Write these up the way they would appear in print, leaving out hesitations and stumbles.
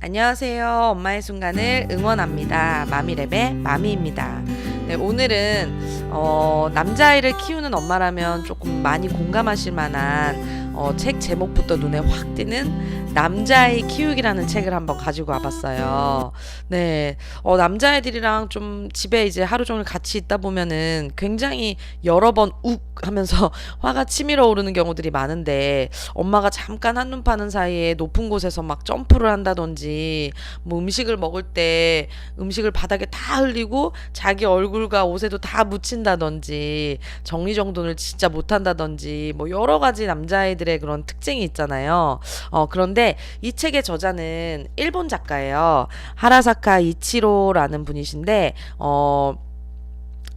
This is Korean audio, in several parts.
안녕하세요. 엄마의 순간을 응원합니다. 마미랩의 마미입니다. 네, 오늘은 남자아이를 키우는 엄마라면 조금 많이 공감하실 만한 책 제목부터 눈에 확 띄는 남자아이 키우기라는 책을 한번 가지고 와봤어요. 네, 남자아이들이랑 좀 집에 이제 하루 종일 같이 있다 보면은 굉장히 여러 번 욱 하면서 화가 치밀어 오르는 경우들이 많은데, 엄마가 잠깐 한눈 파는 사이에 높은 곳에서 막 점프를 한다든지, 뭐 음식을 먹을 때 음식을 바닥에 다 흘리고 자기 얼굴과 옷에도 다 묻힌다든지, 정리정돈을 진짜 못한다든지, 뭐 여러 가지 남자아이들의 그런 특징이 있잖아요. 그런데 이 책의 저자는 일본 작가예요. 하라사카 이치로라는 분이신데,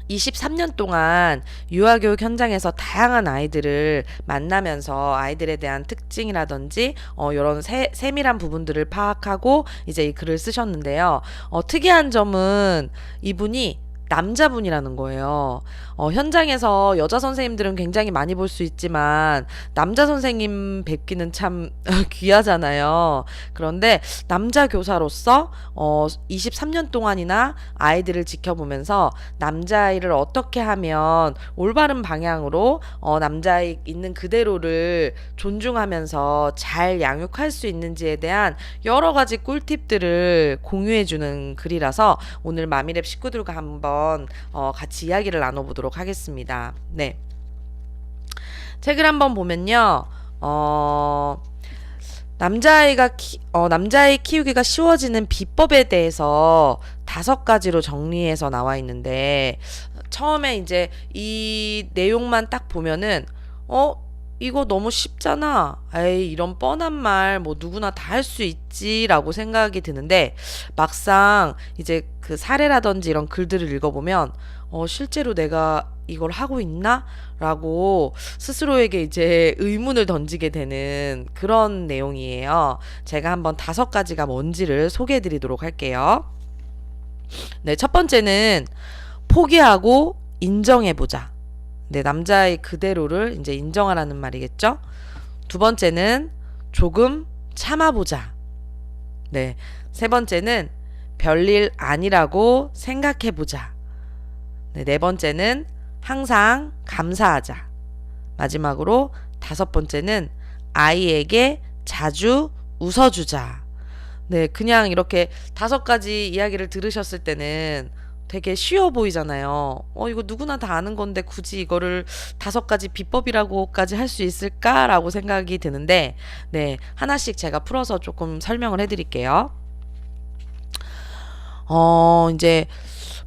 23년 동안 유아교육 현장에서 다양한 아이들을 만나면서 아이들에 대한 특징이라든지 이런 세밀한 부분들을 파악하고 이제 이 글을 쓰셨는데요. 특이한 점은 이분이 남자분이라는 거예요. 현장에서 여자 선생님들은 굉장히 많이 볼 수 있지만 남자 선생님 뵙기는 참 귀하잖아요. 그런데 남자 교사로서 23년 동안이나 아이들을 지켜보면서 남자아이를 어떻게 하면 올바른 방향으로 남자아이 있는 그대로를 존중하면서 잘 양육할 수 있는지에 대한 여러 가지 꿀팁들을 공유해주는 글이라서 오늘 마미랩 식구들과 한번 같이 이야기를 나눠보도록 하겠습니다. 네. 책을 한번 보면요. 남자아이 키우기가 쉬워지는 비법에 대해서 5가지로 정리해서 나와 있는데, 처음에 이제 이 내용만 딱 보면은, 이거 너무 쉽잖아. 에이, 이런 뻔한 말, 뭐 누구나 다 할 수 있지라고 생각이 드는데, 막상 이제 그 사례라든지 이런 글들을 읽어보면, 실제로 내가 이걸 하고 있나? 라고 스스로에게 이제 의문을 던지게 되는 그런 내용이에요. 제가 한번 5가지가 뭔지를 소개해 드리도록 할게요. 네, 첫 번째는 포기하고 인정해보자. 네, 남자의 그대로를 이제 인정하라는 말이겠죠. 두 번째는 조금 참아보자. 네, 세 번째는 별일 아니라고 생각해보자. 네, 네 번째는 항상 감사하자. 마지막으로 5번째는 아이에게 자주 웃어주자. 네, 그냥 이렇게 5가지 이야기를 들으셨을 때는 되게 쉬워 보이잖아요. 이거 누구나 다 아는 건데 굳이 이거를 5가지 비법이라고까지 할 수 있을까라고 생각이 드는데, 네, 하나씩 제가 풀어서 조금 설명을 해드릴게요. 이제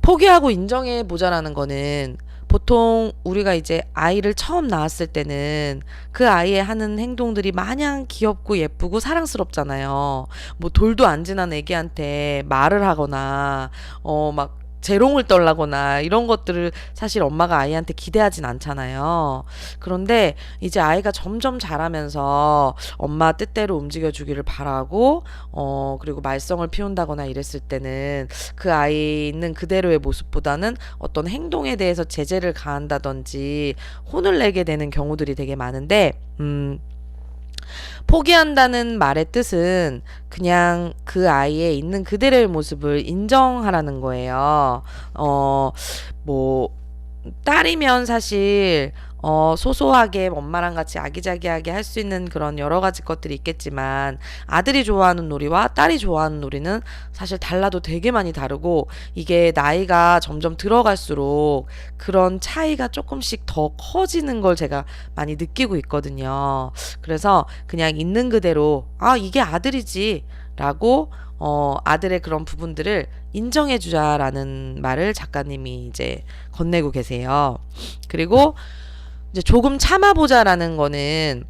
포기하고 인정해 보자라는 거는, 보통 우리가 이제 아이를 처음 낳았을 때는 그 아이의 하는 행동들이 마냥 귀엽고 예쁘고 사랑스럽잖아요. 뭐 돌도 안 지난 애기한테 말을 하거나 막 재롱을 떨라거나 이런 것들을 사실 엄마가 아이한테 기대하진 않잖아요. 그런데 이제 아이가 점점 자라면서 엄마 뜻대로 움직여 주기를 바라고 그리고 말썽을 피운다거나 이랬을 때는 그 아이 있는 그대로의 모습보다는 어떤 행동에 대해서 제재를 가한다든지 혼을 내게 되는 경우들이 되게 많은데, 포기한다는 말의 뜻은 그냥 그 아이의 있는 그대로의 모습을 인정하라는 거예요. 뭐, 딸이면 사실, 소소하게 엄마랑 같이 아기자기하게 할 수 있는 그런 여러 가지 것들이 있겠지만, 아들이 좋아하는 놀이와 딸이 좋아하는 놀이는 사실 달라도 되게 많이 다르고, 이게 나이가 점점 들어갈수록 그런 차이가 조금씩 더 커지는 걸 제가 많이 느끼고 있거든요. 그래서 그냥 있는 그대로, 이게 아들이지 라고 아들의 그런 부분들을 인정해 주자라는 말을 작가님이 이제 건네고 계세요. 그리고 이제 조금 참아보자라는 거는,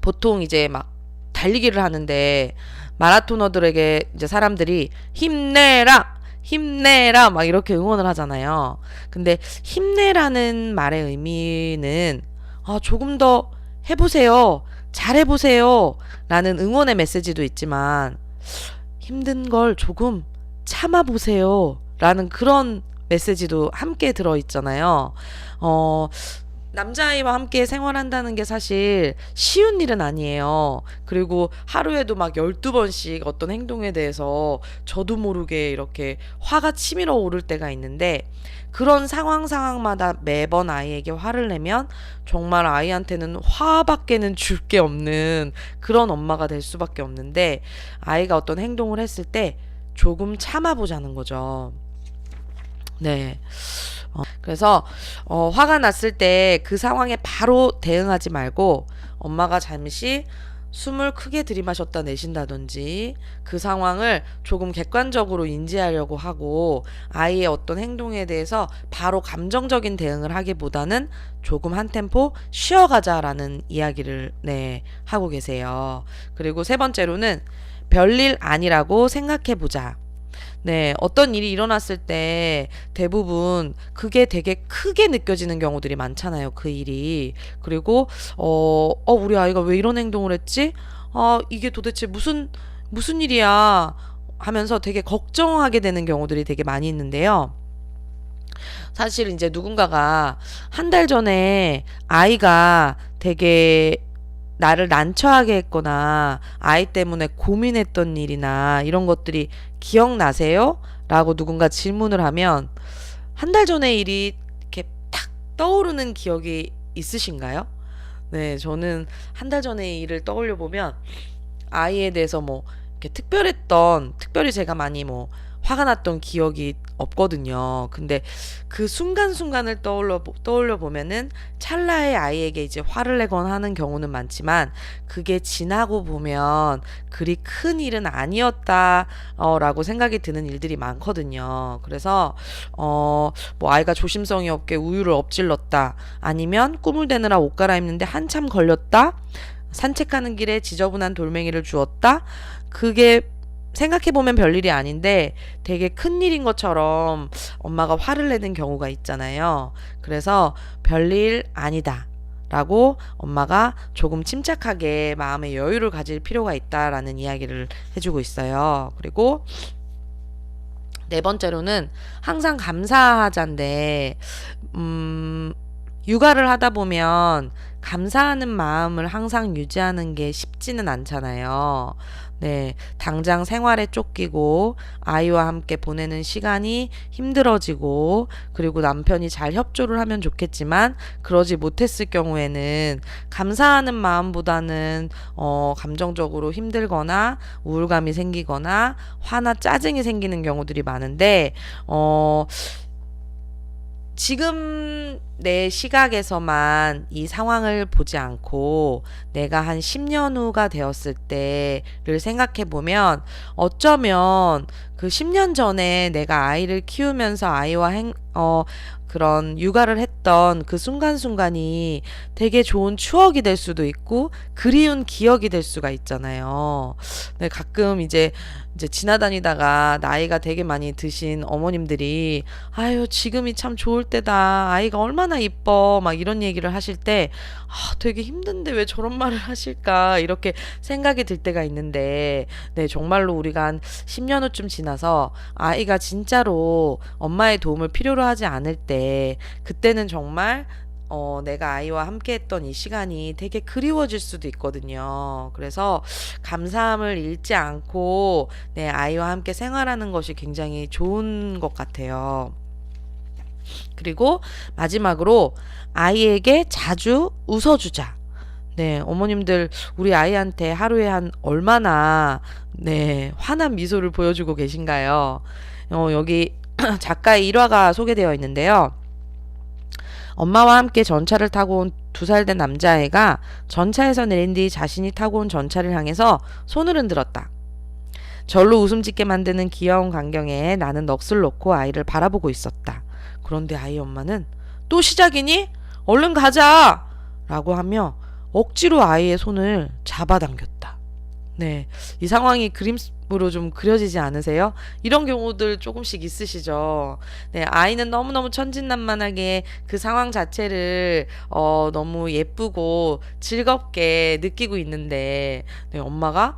보통 이제 막 달리기를 하는데 마라토너들에게 이제 사람들이 힘내라! 힘내라! 막 이렇게 응원을 하잖아요. 근데 힘내라는 말의 의미는 조금 더 해보세요. 잘해보세요. 라는 응원의 메시지도 있지만, 힘든 걸 조금 참아보세요. 라는 그런 메시지도 함께 들어있잖아요. 남자아이와 함께 생활한다는 게 사실 쉬운 일은 아니에요. 그리고 하루에도 막 12번씩 어떤 행동에 대해서 저도 모르게 이렇게 화가 치밀어 오를 때가 있는데, 그런 상황마다 매번 아이에게 화를 내면 정말 아이한테는 화밖에는 줄 게 없는 그런 엄마가 될 수밖에 없는데, 아이가 어떤 행동을 했을 때 조금 참아보자는 거죠. 네. 그래서 화가 났을 때 그 상황에 바로 대응하지 말고 엄마가 잠시 숨을 크게 들이마셨다 내쉰다든지 그 상황을 조금 객관적으로 인지하려고 하고, 아이의 어떤 행동에 대해서 바로 감정적인 대응을 하기보다는 조금 한 템포 쉬어가자라는 이야기를 하고 계세요. 그리고 세 번째로는 별일 아니라고 생각해보자. 네, 어떤 일이 일어났을 때 대부분 그게 되게 크게 느껴지는 경우들이 많잖아요, 그 일이. 그리고, 우리 아이가 왜 이런 행동을 했지? 이게 도대체 무슨 일이야? 하면서 되게 걱정하게 되는 경우들이 되게 많이 있는데요. 사실 이제 누군가가 한 달 전에 아이가 되게 나를 난처하게 했거나 아이 때문에 고민했던 일이나 이런 것들이 기억나세요? 라고 누군가 질문을 하면 한 달 전의 일이 이렇게 탁 떠오르는 기억이 있으신가요? 네, 저는 한 달 전의 일을 떠올려 보면 아이에 대해서 뭐 이렇게 특별히 제가 많이 뭐 화가 났던 기억이 없거든요. 근데 그 순간순간을 떠올려 보면은 찰나에 아이에게 이제 화를 내거나 하는 경우는 많지만, 그게 지나고 보면 그리 큰 일은 아니었다, 라고 생각이 드는 일들이 많거든요. 그래서, 뭐 아이가 조심성이 없게 우유를 엎질렀다, 아니면 꿈을 대느라 옷 갈아입는데 한참 걸렸다, 산책하는 길에 지저분한 돌멩이를 주웠다. 그게 생각해보면 별일이 아닌데 되게 큰일인 것처럼 엄마가 화를 내는 경우가 있잖아요. 그래서 별일 아니다 라고 엄마가 조금 침착하게 마음의 여유를 가질 필요가 있다라는 이야기를 해주고 있어요. 그리고 네 번째로는 항상 감사하자인데, 육아를 하다 보면 감사하는 마음을 항상 유지하는 게 쉽지는 않잖아요. 네, 당장 생활에 쫓기고 아이와 함께 보내는 시간이 힘들어지고, 그리고 남편이 잘 협조를 하면 좋겠지만 그러지 못했을 경우에는 감사하는 마음보다는 감정적으로 힘들거나 우울감이 생기거나 화나 짜증이 생기는 경우들이 많은데, 지금 내 시각에서만 이 상황을 보지 않고 내가 한 10년 후가 되었을 때를 생각해 보면, 어쩌면 그 10년 전에 내가 아이를 키우면서 아이와 그런 육아를 했던 그 순간순간이 되게 좋은 추억이 될 수도 있고 그리운 기억이 될 수가 있잖아요. 네, 가끔 이제 지나다니다가 나이가 되게 많이 드신 어머님들이 아유, 지금이 참 좋을 때다, 아이가 얼마나 이뻐, 막 이런 얘기를 하실 때 되게 힘든데 왜 저런 말을 하실까 이렇게 생각이 들 때가 있는데, 네, 정말로 우리가 한 10년 후쯤 지나서 아이가 진짜로 엄마의 도움을 필요로 하지 않을 때, 그때는 정말 내가 아이와 함께 했던 이 시간이 되게 그리워질 수도 있거든요. 그래서 감사함을 잃지 않고 내 아이와 함께 생활하는 것이 굉장히 좋은 것 같아요. 그리고 마지막으로 아이에게 자주 웃어주자. 네, 어머님들 우리 아이한테 하루에 한 얼마나 환한 미소를 보여주고 계신가요? 여기 작가의 일화가 소개되어 있는데요. 엄마와 함께 전차를 타고 온 2살 된 남자아이가 전차에서 내린 뒤 자신이 타고 온 전차를 향해서 손을 흔들었다. 절로 웃음 짓게 만드는 귀여운 광경에 나는 넋을 놓고 아이를 바라보고 있었다. 그런데 아이 엄마는 또 시작이니? 얼른 가자! 라고 하며 억지로 아이의 손을 잡아당겼다. 네, 이 상황이 그림으로 좀 그려지지 않으세요? 이런 경우들 조금씩 있으시죠? 네, 아이는 너무너무 천진난만하게 그 상황 자체를 너무 예쁘고 즐겁게 느끼고 있는데, 네, 엄마가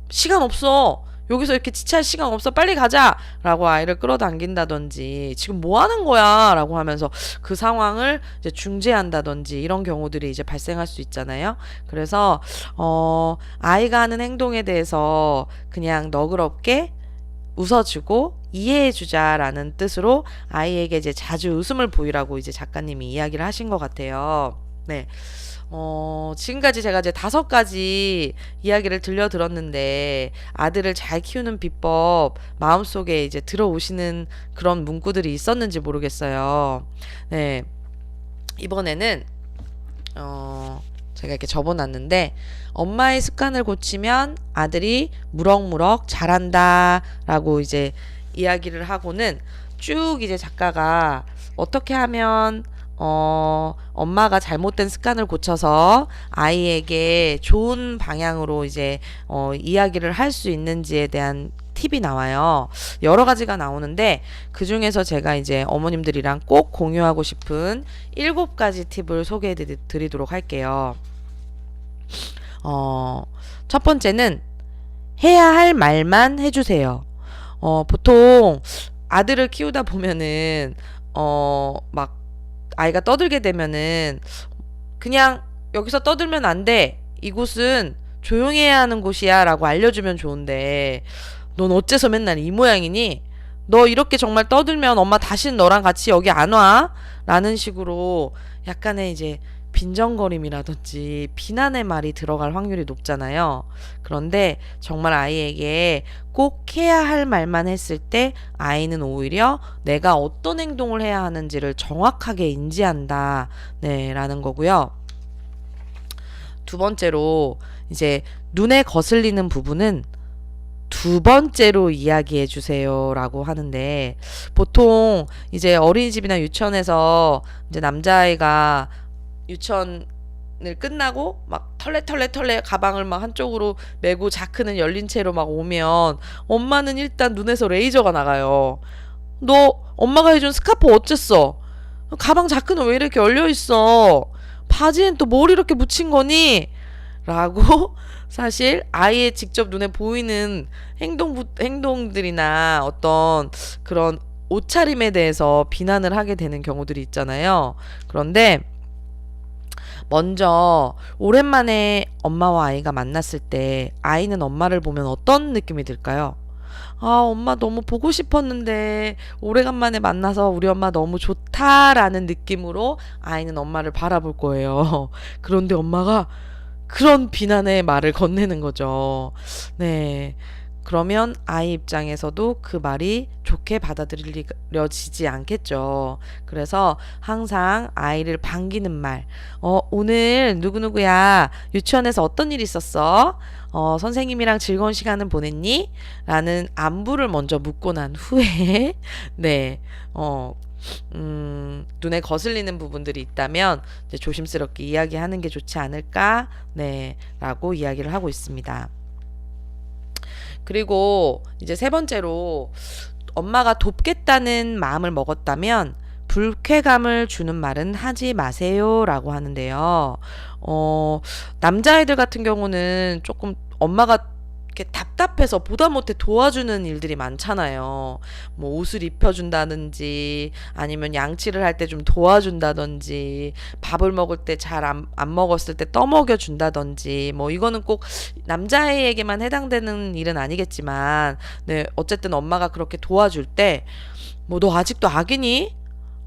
시간 없어, 여기서 이렇게 지체할 시간 없어. 빨리 가자. 라고 아이를 끌어당긴다든지 지금 뭐 하는 거야? 라고 하면서 그 상황을 이제 중재한다든지 이런 경우들이 이제 발생할 수 있잖아요. 그래서 아이가 하는 행동에 대해서 그냥 너그럽게 웃어주고 이해해주자라는 뜻으로 아이에게 이제 자주 웃음을 보이라고 이제 작가님이 이야기를 하신 것 같아요. 네. 지금까지 제가 이제 5가지 이야기를 들려드렸는데 아들을 잘 키우는 비법 마음속에 이제 들어오시는 그런 문구들이 있었는지 모르겠어요. 네. 이번에는 제가 이렇게 적어놨는데 엄마의 습관을 고치면 아들이 무럭무럭 자란다 라고 이제 이야기를 하고는 쭉 이제 작가가 어떻게 하면 엄마가 잘못된 습관을 고쳐서 아이에게 좋은 방향으로 이제 이야기를 할 수 있는지에 대한 팁이 나와요. 여러 가지가 나오는데 그 중에서 제가 이제 어머님들이랑 꼭 공유하고 싶은 7가지 팁을 소개해 드리도록 할게요. 첫 번째는 해야 할 말만 해주세요. 보통 아들을 키우다 보면은 막 아이가 떠들게 되면은 그냥 여기서 떠들면 안 돼. 이곳은 조용히 해야 하는 곳이야 라고 알려주면 좋은데 넌 어째서 맨날 이 모양이니? 너 이렇게 정말 떠들면 엄마 다시는 너랑 같이 여기 안 와? 라는 식으로 약간의 이제 빈정거림이라든지 비난의 말이 들어갈 확률이 높잖아요. 그런데 정말 아이에게 꼭 해야 할 말만 했을 때 아이는 오히려 내가 어떤 행동을 해야 하는지를 정확하게 인지한다. 네, 라는 거고요. 두 번째로 이제 눈에 거슬리는 부분은 2번째로 이야기해 주세요 라고 하는데 보통 이제 어린이집이나 유치원에서 이제 남자아이가 유치원을 끝나고 막 털레 가방을 막 한쪽으로 메고 자크는 열린 채로 막 오면 엄마는 일단 눈에서 레이저가 나가요. 너 엄마가 해준 스카프 어쨌어? 가방 자크는 왜 이렇게 열려 있어? 바지엔 또 뭘 이렇게 묻힌 거니? 라고 사실 아이의 직접 눈에 보이는 행동들이나 어떤 그런 옷차림에 대해서 비난을 하게 되는 경우들이 있잖아요. 그런데 먼저 오랜만에 엄마와 아이가 만났을 때 아이는 엄마를 보면 어떤 느낌이 들까요? 아, 엄마 너무 보고 싶었는데 오래간만에 만나서 우리 엄마 너무 좋다라는 느낌으로 아이는 엄마를 바라볼 거예요. 그런데 엄마가 그런 비난의 말을 건네는 거죠. 네. 그러면 아이 입장에서도 그 말이 좋게 받아들여지지 않겠죠. 그래서 항상 아이를 반기는 말. 오늘 누구누구야. 유치원에서 어떤 일 있었어? 선생님이랑 즐거운 시간은 보냈니? 라는 안부를 먼저 묻고 난 후에, 네, 눈에 거슬리는 부분들이 있다면 이제 조심스럽게 이야기하는 게 좋지 않을까? 네, 라고 이야기를 하고 있습니다. 그리고 이제 3번째로 엄마가 돕겠다는 마음을 먹었다면 불쾌감을 주는 말은 하지 마세요 라고 하는데요. 남자아이들 같은 경우는 조금 엄마가 이렇게 답답해서 보다 못해 도와주는 일들이 많잖아요. 뭐 옷을 입혀준다든지 아니면 양치를 할 때 좀 도와준다든지 밥을 먹을 때 잘 안 먹었을 때 떠먹여 준다든지 뭐 이거는 꼭 남자애에게만 해당되는 일은 아니겠지만 네, 어쨌든 엄마가 그렇게 도와줄 때 뭐 너 아직도 아기니?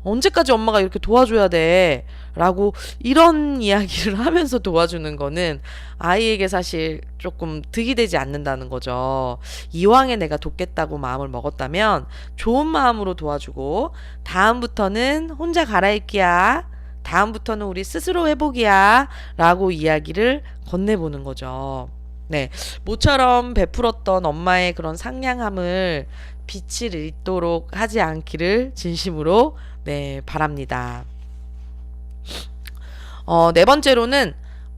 언제까지 엄마가 이렇게 도와줘야 돼? 라고 이런 이야기를 하면서 도와주는 거는 아이에게 사실 조금 득이 되지 않는다는 거죠. 이왕에 내가 돕겠다고 마음을 먹었다면 좋은 마음으로 도와주고 다음부터는 혼자 갈아입기야. 다음부터는 우리 스스로 회복이야. 라고 이야기를 건네보는 거죠. 네. 모처럼 베풀었던 엄마의 그런 상냥함을 빛을 잃도록 하지 않기를 진심으로 네, 바랍니다. 4번째로는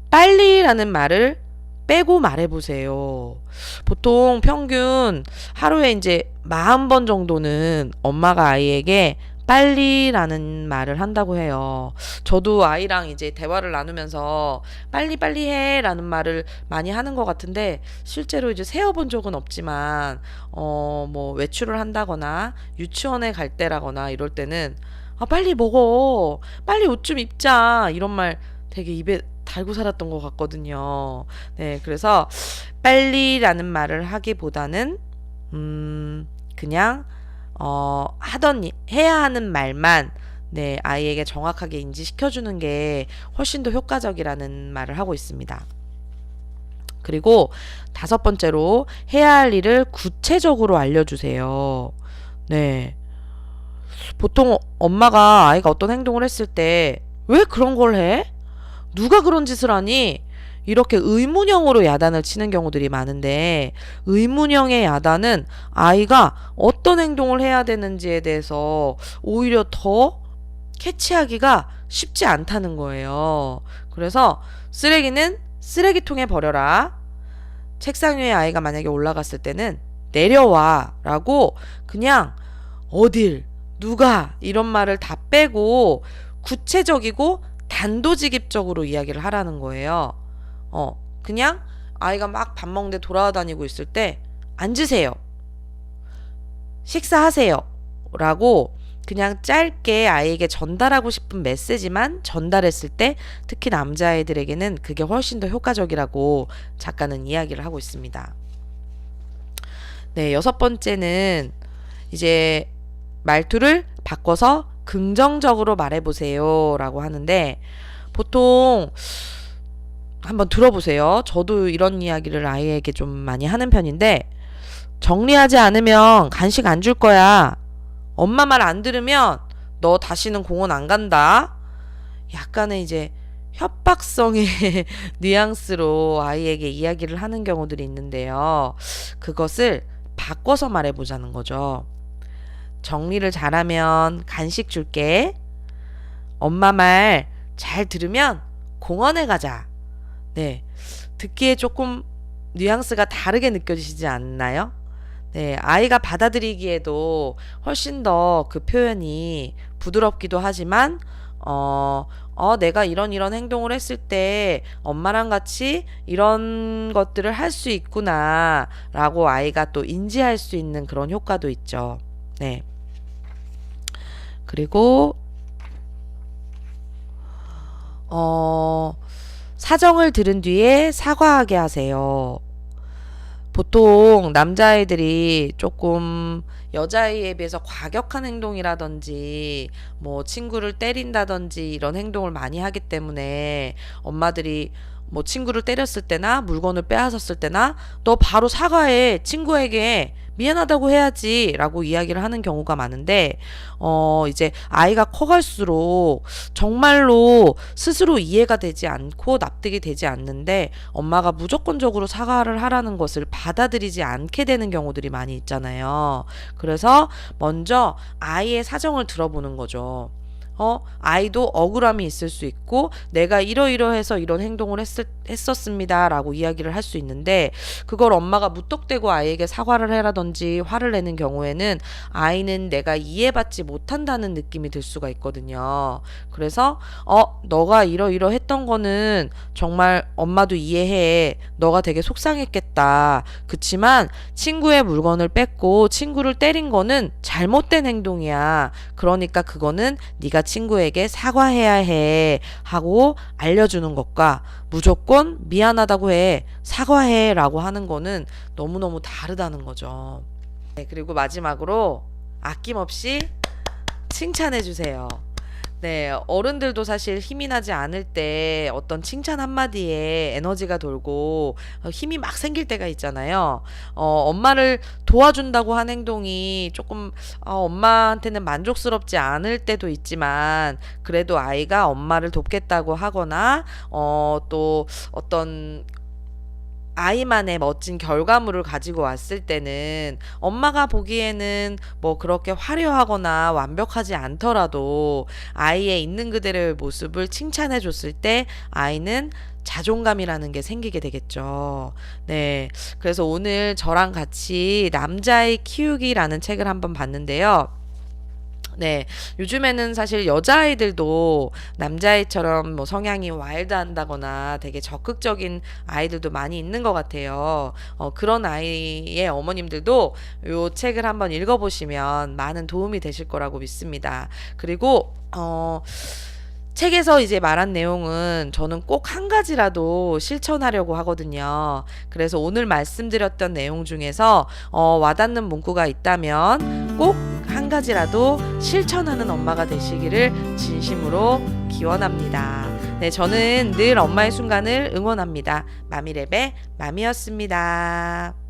빨리라는 말을 빼고 말해보세요. 보통 평균 하루에 이제 40번 정도는 엄마가 아이에게 빨리라는 말을 한다고 해요. 저도 아이랑 이제 대화를 나누면서 빨리 해라는 말을 많이 하는 것 같은데 실제로 이제 세어본 적은 없지만 뭐 외출을 한다거나 유치원에 갈 때라거나 이럴 때는 빨리 먹어. 빨리 옷 좀 입자. 이런 말 되게 입에 달고 살았던 것 같거든요. 네, 그래서 빨리라는 말을 하기보다는 그냥 해야 하는 말만 네, 아이에게 정확하게 인지시켜주는 게 훨씬 더 효과적이라는 말을 하고 있습니다. 그리고 다섯 번째로 해야 할 일을 구체적으로 알려주세요. 네. 보통 엄마가 아이가 어떤 행동을 했을 때 왜 그런 걸 해? 누가 그런 짓을 하니? 이렇게 의문형으로 야단을 치는 경우들이 많은데 의문형의 야단은 아이가 어떤 행동을 해야 되는지에 대해서 오히려 더 캐치하기가 쉽지 않다는 거예요. 그래서 쓰레기는 쓰레기통에 버려라. 책상 위에 아이가 만약에 올라갔을 때는 내려와 라고 그냥 어딜, 누가 이런 말을 다 빼고 구체적이고 단도직입적으로 이야기를 하라는 거예요. 그냥 아이가 막 밥 먹는데 돌아다니고 있을 때 앉으세요. 식사하세요. 라고 그냥 짧게 아이에게 전달하고 싶은 메시지만 전달했을 때 특히 남자아이들에게는 그게 훨씬 더 효과적이라고 작가는 이야기를 하고 있습니다. 네, 여섯 번째는 이제 말투를 바꿔서 긍정적으로 말해보세요 라고 하는데 보통 한번 들어보세요. 저도 이런 이야기를 아이에게 좀 많이 하는 편인데 정리하지 않으면 간식 안 줄 거야. 엄마 말 안 들으면 너 다시는 공원 안 간다. 약간의 이제 협박성의 뉘앙스로 아이에게 이야기를 하는 경우들이 있는데요. 그것을 바꿔서 말해보자는 거죠. 정리를 잘하면 간식 줄게. 엄마 말 잘 들으면 공원에 가자. 네. 듣기에 조금 뉘앙스가 다르게 느껴지시지 않나요? 네. 아이가 받아들이기에도 훨씬 더 그 표현이 부드럽기도 하지만, 내가 이런 행동을 했을 때 엄마랑 같이 이런 것들을 할 수 있구나. 라고 아이가 또 인지할 수 있는 그런 효과도 있죠. 네. 그리고 사정을 들은 뒤에 사과하게 하세요. 보통 남자아이들이 조금 여자아이에 비해서 과격한 행동이라든지 뭐 친구를 때린다든지 이런 행동을 많이 하기 때문에 엄마들이 뭐 친구를 때렸을 때나 물건을 빼앗았을 때나 너 바로 사과해. 친구에게 미안하다고 해야지 라고 이야기를 하는 경우가 많은데 이제 아이가 커갈수록 정말로 스스로 이해가 되지 않고 납득이 되지 않는데 엄마가 무조건적으로 사과를 하라는 것을 받아들이지 않게 되는 경우들이 많이 있잖아요. 그래서 먼저 아이의 사정을 들어보는 거죠. 아이도 억울함이 있을 수 있고 내가 이러이러해서 이런 행동을 했었습니다 라고 이야기를 할 수 있는데 그걸 엄마가 무턱대고 아이에게 사과를 해라든지 화를 내는 경우에는 아이는 내가 이해받지 못한다는 느낌이 들 수가 있거든요. 그래서 너가 이러이러했던 거는 정말 엄마도 이해해. 너가 되게 속상했겠다. 그치만 친구의 물건을 뺏고 친구를 때린 거는 잘못된 행동이야. 그러니까 그거는 네가 친구에게 사과해야 해 하고 알려주는 것과 무조건 미안하다고 해, 사과해 라고 하는 거는 너무너무 다르다는 거죠. 네, 그리고 마지막으로 아낌없이 칭찬해 주세요. 네, 어른들도 사실 힘이 나지 않을 때 어떤 칭찬 한마디에 에너지가 돌고 힘이 막 생길 때가 있잖아요. 엄마를 도와준다고 한 행동이 조금 엄마한테는 만족스럽지 않을 때도 있지만 그래도 아이가 엄마를 돕겠다고 하거나 또 어떤 아이만의 멋진 결과물을 가지고 왔을 때는 엄마가 보기에는 뭐 그렇게 화려하거나 완벽하지 않더라도 아이의 있는 그대로의 모습을 칭찬해 줬을 때 아이는 자존감이라는 게 생기게 되겠죠. 네. 그래서 오늘 저랑 같이 남자의 키우기라는 책을 한번 봤는데요. 네, 요즘에는 사실 여자아이들도 남자아이처럼 뭐 성향이 와일드한다거나 되게 적극적인 아이들도 많이 있는 것 같아요. 그런 아이의 어머님들도 요 책을 한번 읽어보시면 많은 도움이 되실 거라고 믿습니다. 그리고, 책에서 이제 말한 내용은 저는 꼭 한 가지라도 실천하려고 하거든요. 그래서 오늘 말씀드렸던 내용 중에서 와닿는 문구가 있다면 꼭 한 가지라도 실천하는 엄마가 되시기를 진심으로 기원합니다. 네, 저는 늘 엄마의 순간을 응원합니다. 마미랩의 마미였습니다.